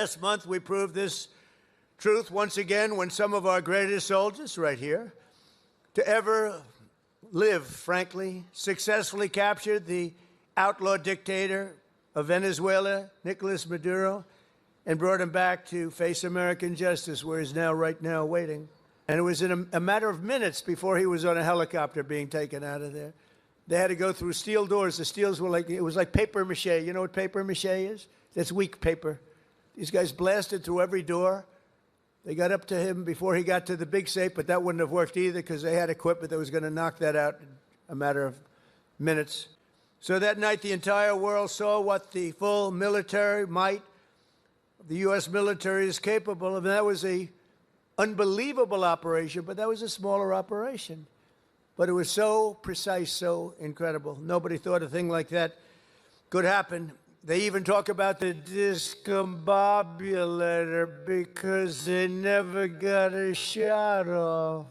Last month, we proved this truth once again when some of our greatest soldiers, right here, to ever live, frankly, successfully captured the outlaw dictator of Venezuela, Nicolas Maduro, and brought him back to face American justice, where he's now, right now, waiting. And it was in a matter of minutes before he was on a helicopter being taken out of there. They had to go through steel doors. The steels were like, it was like paper mache. You know what paper mache is? That's weak paper. These guys blasted through every door. They got up to him before he got to the big safe, but that wouldn't have worked either because they had equipment that was going to knock that out in a matter of minutes. So that night, the entire world saw what the full military might of the U.S. military is capable of. And that was an unbelievable operation, but that was a smaller operation. But it was so precise, so incredible. Nobody thought a thing like that could happen. They even talk about the discombobulator because they never got a shot off.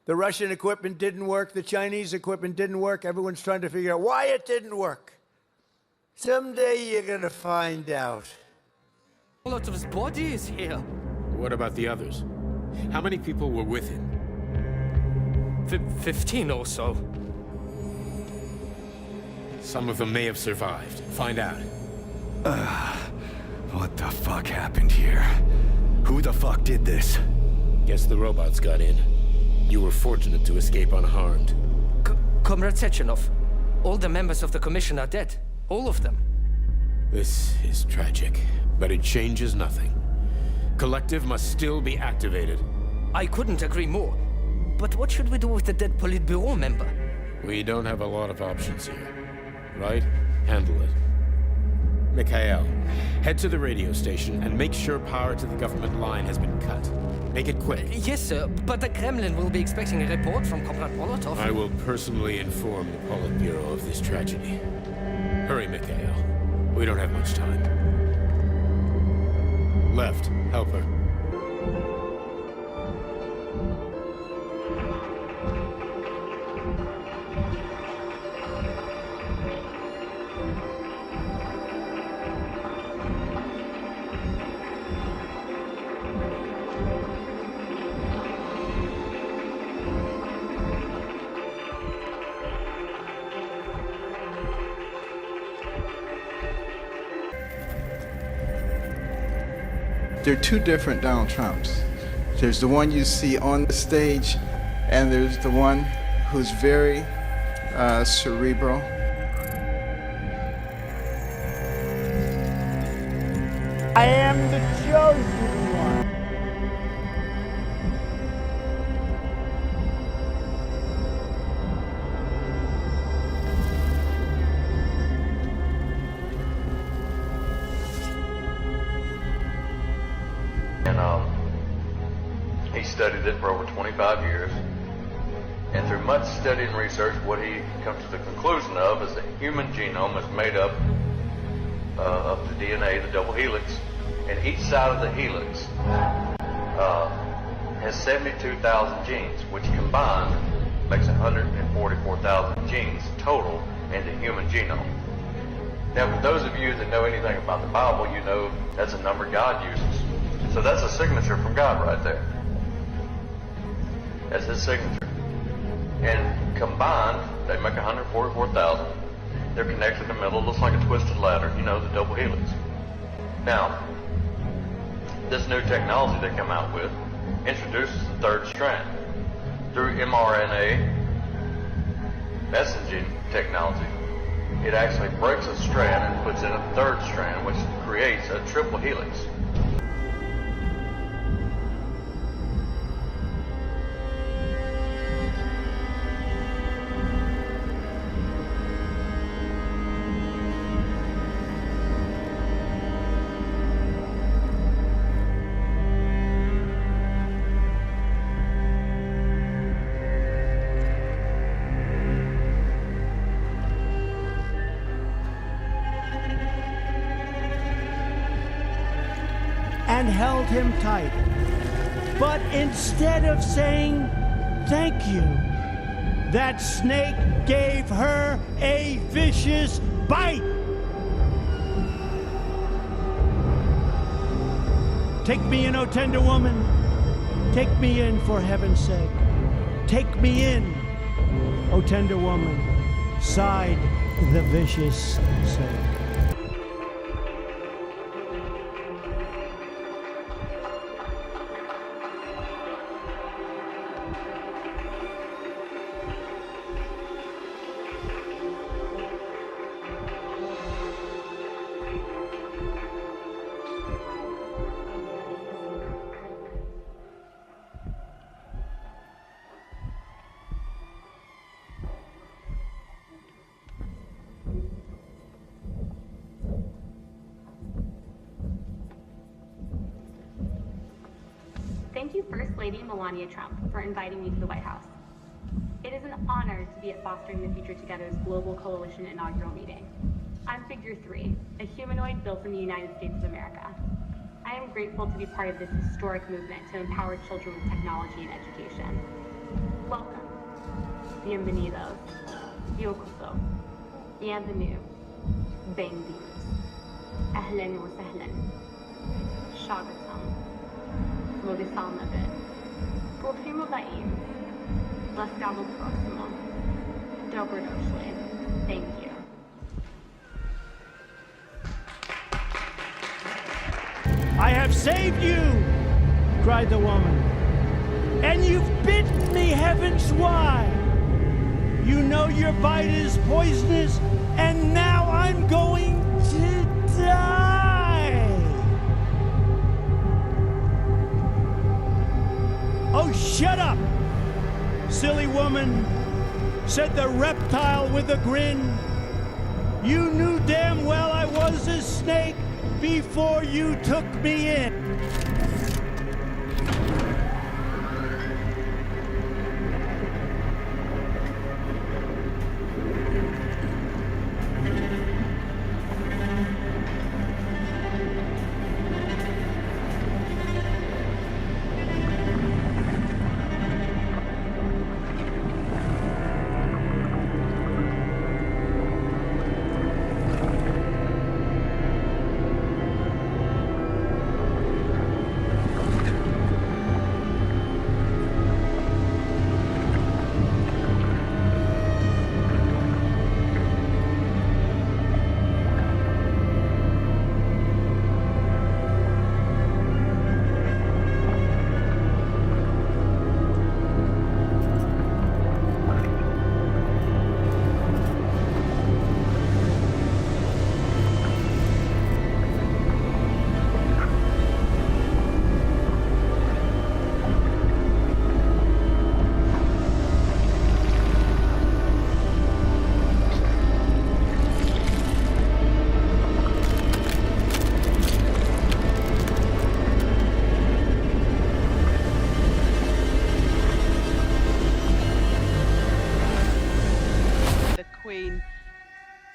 The Russian equipment didn't work. The Chinese equipment didn't work. Everyone's trying to figure out why it didn't work. Someday you're going to find out. A lot of his body is here. What about the others? How many people were with him? 15 or so. Some of them may have survived. Find out. What the fuck happened here? Who the fuck did this? Guess the robots got in. You were fortunate to escape unharmed. Comrade Sechenov, all the members of the Commission are dead. All of them. This is tragic, but it changes nothing. Collective must still be activated. I couldn't agree more. But what should we do with the dead Politburo member? We don't have a lot of options here. Right? Handle it. Mikhail, head to the radio station and make sure power to the government line has been cut. Make it quick. Yes, sir, but the Kremlin will be expecting a report from Comrade Molotov. I will personally inform the Politburo of this tragedy. Hurry, Mikhail. We don't have much time. Left, help her. There are two different Donald Trumps. There's the one you see on the stage, and there's the one who's very cerebral. I am the chosen one. He studied it for over 25 years, and through much study and research, what he comes to the conclusion of is the human genome is made up of the DNA, the double helix, and each side of the helix has 72,000 genes, which combined makes 144,000 genes total in the human genome. Now, for those of you that know anything about the Bible, you know that's a number God uses. So that's a signature from God right there. That's his signature. And combined, they make 144,000. They're connected in the middle, looks like a twisted ladder, you know, the double helix. Now, this new technology they come out with introduces the third strand. Through mRNA messaging technology, it actually breaks a strand and puts in a third strand, which creates a triple helix. And held him tight. But instead of saying thank you, that snake gave her a vicious bite. Take me in, O tender woman. Take me in for heaven's sake. Take me in, O tender woman. Sighed the vicious sake. Thank you, First Lady Melania Trump, for inviting me to the White House. It is an honor to be at Fostering the Future Together's Global Coalition inaugural meeting. I'm Figure 3, a humanoid built in the United States of America. I am grateful to be part of this historic movement to empower children with technology and education. Welcome. Bienvenidos. Yokoso. Bienvenue. Bem-vindos. Ahlan wa sahlan. Shagatam. Modisamade. Profimo Baim. Lascavo Proximo. Dobrodošli. Thank you. I have saved you, cried the woman. And you've bitten me, heavens why? You know your bite is poisonous, and now I'm going to die. Oh, shut up, silly woman, said the reptile with a grin. You knew damn well I was a snake before you took me in.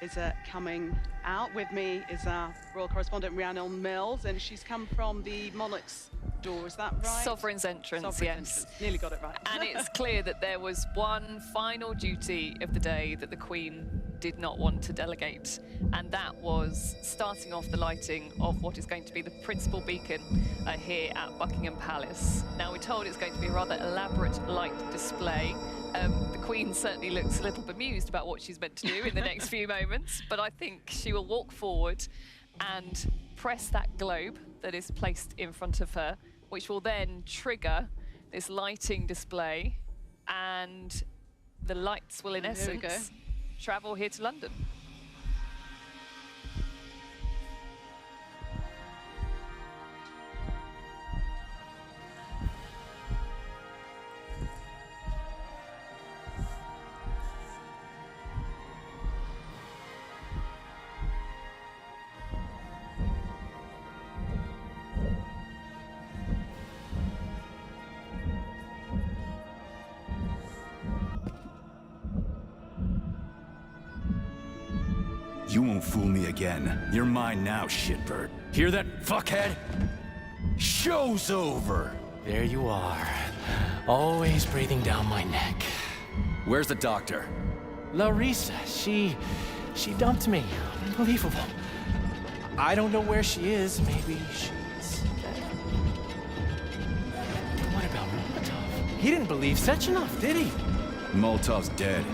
Is coming out. With me is our royal correspondent Rhiannon Mills, and she's come from the monarch's door, is that right? Sovereign's entrance, Sovereign's entrance. Nearly got it right. And it's clear that there was one final duty of the day that the Queen did not want to delegate, and that was starting off the lighting of what is going to be the principal beacon here at Buckingham Palace. Now, we're told it's going to be a rather elaborate light display. The Queen certainly looks a little bemused about what she's meant to do in the next few moments, but I think she will walk forward and press that globe that is placed in front of her, which will then trigger this lighting display, and the lights will, in essence, travel here to London. You won't fool me again. You're mine now, shitbird. Hear that, fuckhead? Show's over! There you are. Always breathing down my neck. Where's the doctor? Larissa, she dumped me. Unbelievable. I don't know where she is. Maybe she's dead. He didn't believe Sechenov, did he? Molotov's dead.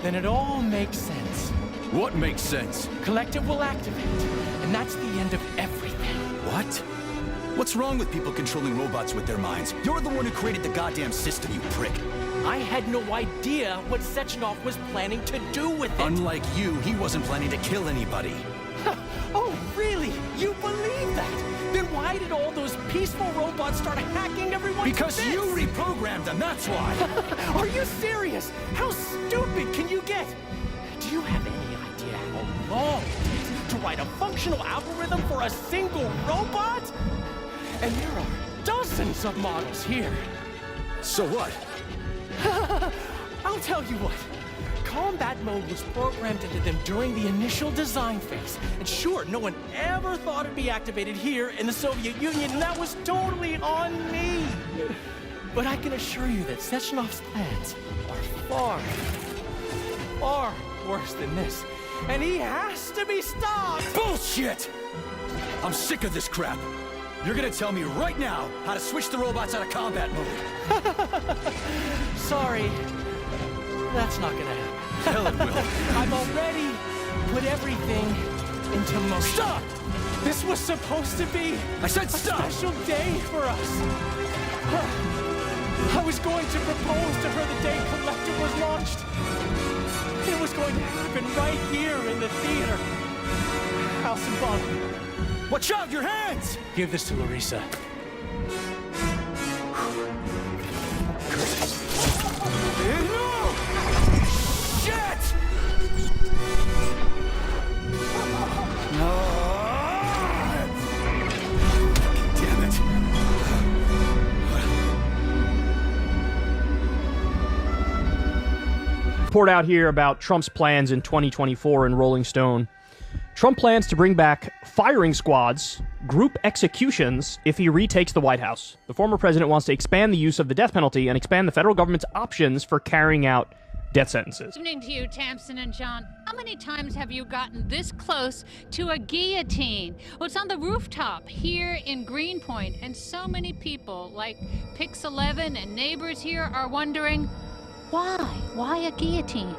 Then it all makes sense. What makes sense? Collective will activate, and that's the end of everything. What? What's wrong with people controlling robots with their minds? You're the one who created the goddamn system, you prick. I had no idea what Sechenov was planning to do with it. Unlike you, he wasn't planning to kill anybody. Oh, really? You believe that? Then why did all those peaceful robots start hacking everyone? Because you reprogrammed them, that's why! Are you serious? How stupid can you get? Do you have any idea how long it takes to write a functional algorithm for a single robot? And there are dozens of models here. So what? I'll tell you what. Combat mode was programmed into them during the initial design phase. And sure, no one ever thought it'd be activated here in the Soviet Union, and that was totally on me. But I can assure you that Sechenov's plans are far, far worse than this. And he has to be stopped! Bullshit! I'm sick of this crap. You're gonna tell me right now how to switch the robots out of combat mode. Sorry, that's not gonna happen. Hell it will. I've already put everything into motion. Stop! This was supposed to be I said stop! a special day for us. I was going to propose to her the day Collective was launched. It was going to happen right here in the theater. How symbolic. Watch out, your hands! Give this to Larissa. Shit! Damn it. Report out here about Trump's plans in 2024 in Rolling Stone. Trump plans to bring back firing squads, group executions, if he retakes the White House. The former president wants to expand the use of the death penalty and expand the federal government's options for carrying out death sentences. Listening to you, Tamsin and John, how many times have you gotten this close to a guillotine? Well, it's on the rooftop here in Greenpoint, and so many people like Pix11 and neighbors here are wondering, why? Why a guillotine?